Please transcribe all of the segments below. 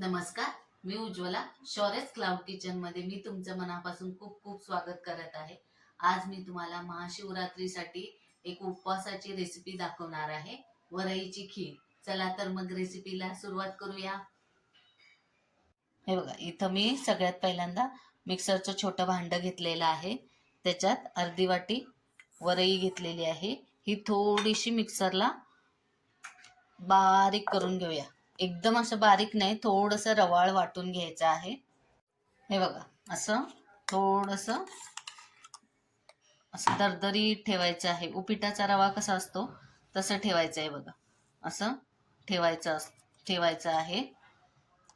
नमस्कार, मी Ujjwala. शौर्यस cloud kitchen मध्ये मी तुमचं मनापासून खूप खूप स्वागत करत आहे. आज मी तुम्हाला महाशिवरात्रीसाठी एक उपवासाची रेसिपी दाखवणार आहे, वरईची खीर. चला तर मग रेसिपीला सुरुवात करूया. हे बघा, इथं मी सगळ्यात पहिल्यांदा मिक्सरचं छोटं भांडं घेतलेलं आहे. त्याच्यात अर्धी वाटी वरई घेतलेली आहे. ही थोडीशी मिक्सरला बारीक करून घेऊया. एकदम असं बारीक नाही, थोडंसं रवाळ वाटून घ्यायचं आहे. हे बघा, असं थोडंसं असं दरदरी ठेवायचं आहे. उपिटाचा रवा कसा असतो तसं ठेवायचं आहे बघा. असं ठेवायचं आहे.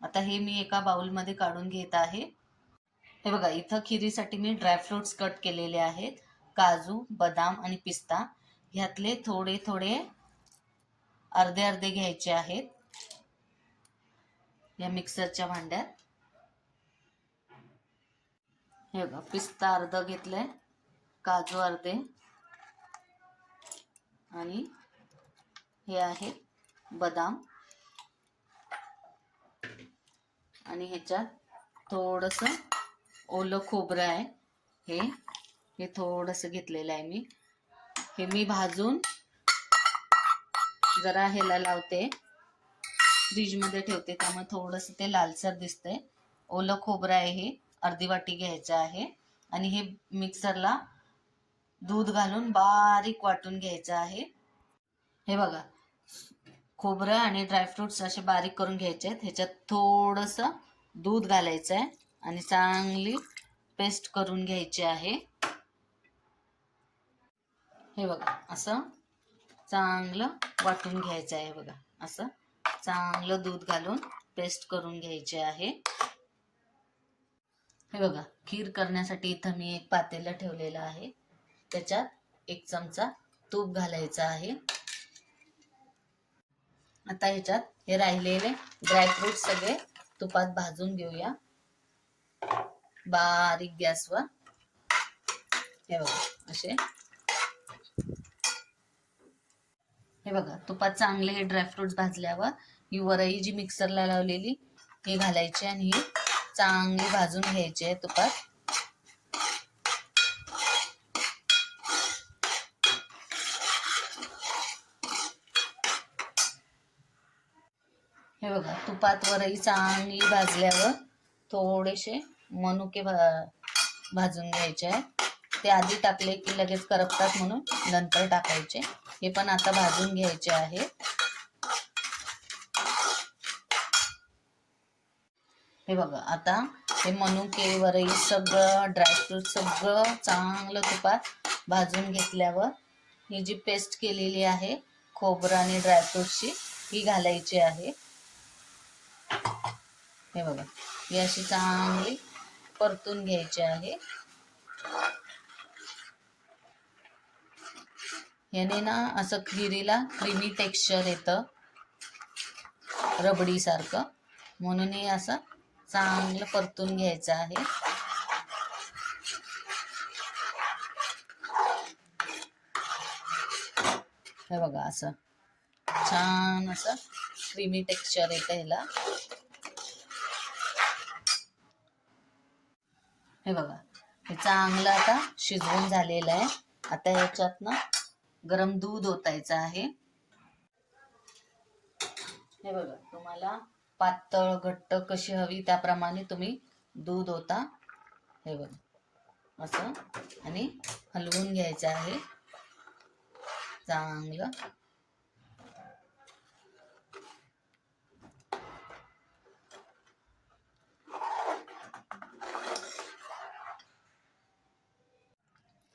आता हे मी एका बाउलमध्ये काढून घेत आहे. हे बघा, इथं खिरीसाठी मी ड्रायफ्रुट्स कट केलेले आहेत. काजू, बदाम आणि पिस्ता ह्यातले थोडे थोडे अर्धे अर्धे घ्यायचे आहेत या मिक्सरच्या भांड्यात. हे बघा, पिस्ता अर्ध घेतलंय, काजू अर्धे आणि हे आहेत बदाम. आणि ह्याच्यात थोडंसं ओलं खोबरं आहे. हे थोडंसं घेतलेलं आहे मी. हे मी भाजून जरा ह्याला लावते, फ्रीजमध्ये ठेवते, त्यामुळे थोडंसं ते लालसर दिसतंय. ओलं खोबरं आहे, हे अर्धी वाटी घ्यायचं आहे. आणि हे मिक्सरला दूध घालून बारीक वाटून घ्यायचं आहे. हे बघा, खोबरं आणि ड्रायफ्रुट्स असे बारीक करून घ्यायचे आहेत. ह्याच्यात थोडंसं दूध घालायचं आहे आणि चांगली पेस्ट करून घ्यायची आहे. हे बघा, असं चांगलं वाटून घ्यायचं आहे. बघा, असं चांगलं दूध घालून पेस्ट करून घ्यायचे आहे. हे बघा, खीर करण्यासाठी इथं मी एक पातेलं ठेवलेलं आहे. त्याच्यात 1 चमचा तूप घालायचं आहे. आता ह्याच्यात हे राहिलेले ड्रायफ्रूट सगळे तुपात भाजून घेऊया बारीक गॅसवर. हे बघा, असे. हे बघा, तुपात चांगले हे ड्रायफ्रुट्स भाजल्यावर ही वरई जी मिक्सरला लावलेली हे घालायची आणि ही चांगली भाजून घ्यायची आहे तुपात. हे बघा, तुपात वरई चांगली भाजल्यावर थोडेसे मनुके भाजून घ्यायचे आहे. ते आधी टाकले की लगेच करपतात, म्हणून नंतर टाकायचे. हे पण आता भाजून घ्यायचे आहे. हे बघा, आता हे मनुके, वरई, सगळं ड्रायफ्रूट सगळं चांगलं तुपात भाजून घेतल्यावर ही जी पेस्ट केलेली आहे खोबरं आणि ड्रायफ्रूटची, ही घालायची आहे. हे बघा, ही अशी चांगली परतून घ्यायची आहे. याने ना असं खिरीला क्रीमी टेक्स्चर येतं, रबडी सारखं, म्हणून हे असं चांगलं परतून घ्यायचं आहे. हे बघा, असं छान असं क्रीमी टेक्स्चर येतं ह्याला. हे बघा, हे चांगलं आता शिजवून झालेलं आहे. आता ह्याच्यात ना गरम दूध ओतायचं आहे. हे बघा, तुम्हाला पातळ घट्ट कशी हवी त्याप्रमाणे तुम्ही दूध ओता. हे बघा, असं, आणि हलवून घ्यायचं आहे चांगलं.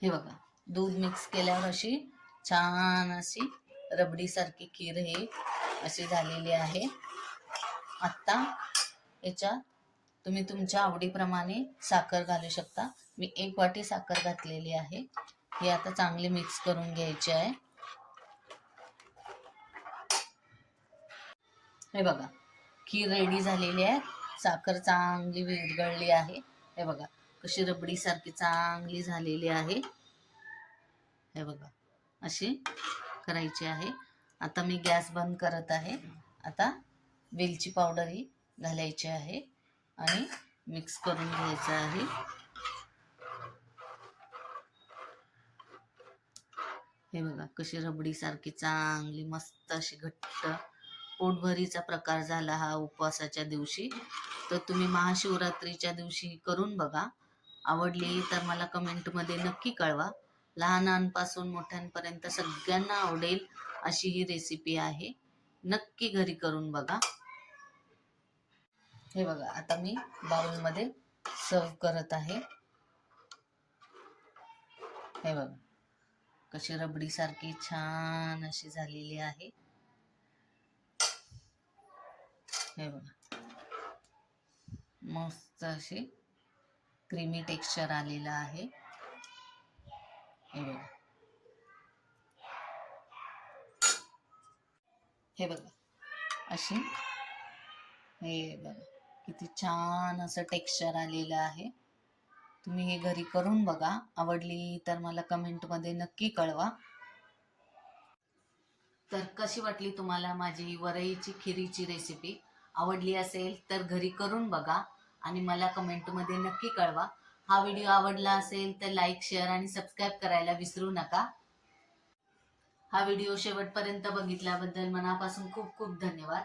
हे बघा, दूध मिक्स केल्यावर अशी छान अशी रबडी सारखी खीर हे अशी झालेली आहे. आता याच्यात तुम्ही तुमच्या आवडीप्रमाणे साखर घालू शकता. मी 1 वाटी साखर घातलेली आहे. ही आता चांगली मिक्स करून घ्यायची आहे. हे बघा, खीर रेडी झालेली आहे. साखर चांगली विरघळली आहे. हे बघा, कशी रबडी सारखी चांगली झालेली आहे. हे बघा, अशी करायची आहे. आता मी गॅस बंद करत आहे. आता वेलची पावडर ही घालायचे आहे आणि मिक्स करून घ्यायचं आहे. हे बघा कशी रबडी सारखी चांगली मस्त अशी घट्ट पोटभरीचा प्रकार झाला हा उपवासाच्या दिवशी. तर तुम्ही महाशिवरात्रीच्या दिवशी करून बघा. आवडली तर मला कमेंटमध्ये नक्की कळवा. लहानांपासून मोठ्यांपर्यंत सगळ्यांना आवडेल अशी ही रेसिपी आहे. नक्की घरी करून बघा. हे बघा आता मी बाउलमध्ये सर्व करत आहे. हे बघा कशी रबडी सारखी छान अशी झालेली आहे. हे बघा मस्त अशी क्रीमी टेक्स्चर आलेलं आहे. हे बघा, हे बघा अशी, हे बघा किती छान असं टेक्स्चर आलेलं आहे. तुम्ही हे घरी करून बघा. आवडली तर मला कमेंटमध्ये नक्की कळवा. तर कशी वाटली तुम्हाला माझी वरईची खिरीची रेसिपी? आवडली असेल तर घरी करून बघा आणि मला कमेंटमध्ये नक्की कळवा. हा व्हिडिओ आवडला असेल तर लाईक, शेअर आणि सबस्क्राईब करायला विसरू नका. हा व्हिडिओ शेवटपर्यंत बघितल्याबद्दल मनापासून खूप खूप धन्यवाद.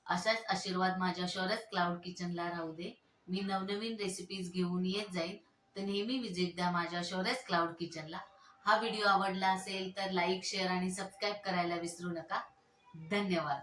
असाच आशीर्वाद माझ्या शौर्यस क्लाउड किचनला राहू दे. मी नवनवीन रेसिपीज घेऊन येत जाईल, तर नेहमी विजिट द्या माझ्या शौर्यस क्लाउड किचनला. हा व्हिडिओ आवडला असेल तर लाईक, शेअर आणि सबस्क्राईब करायला विसरू नका. धन्यवाद.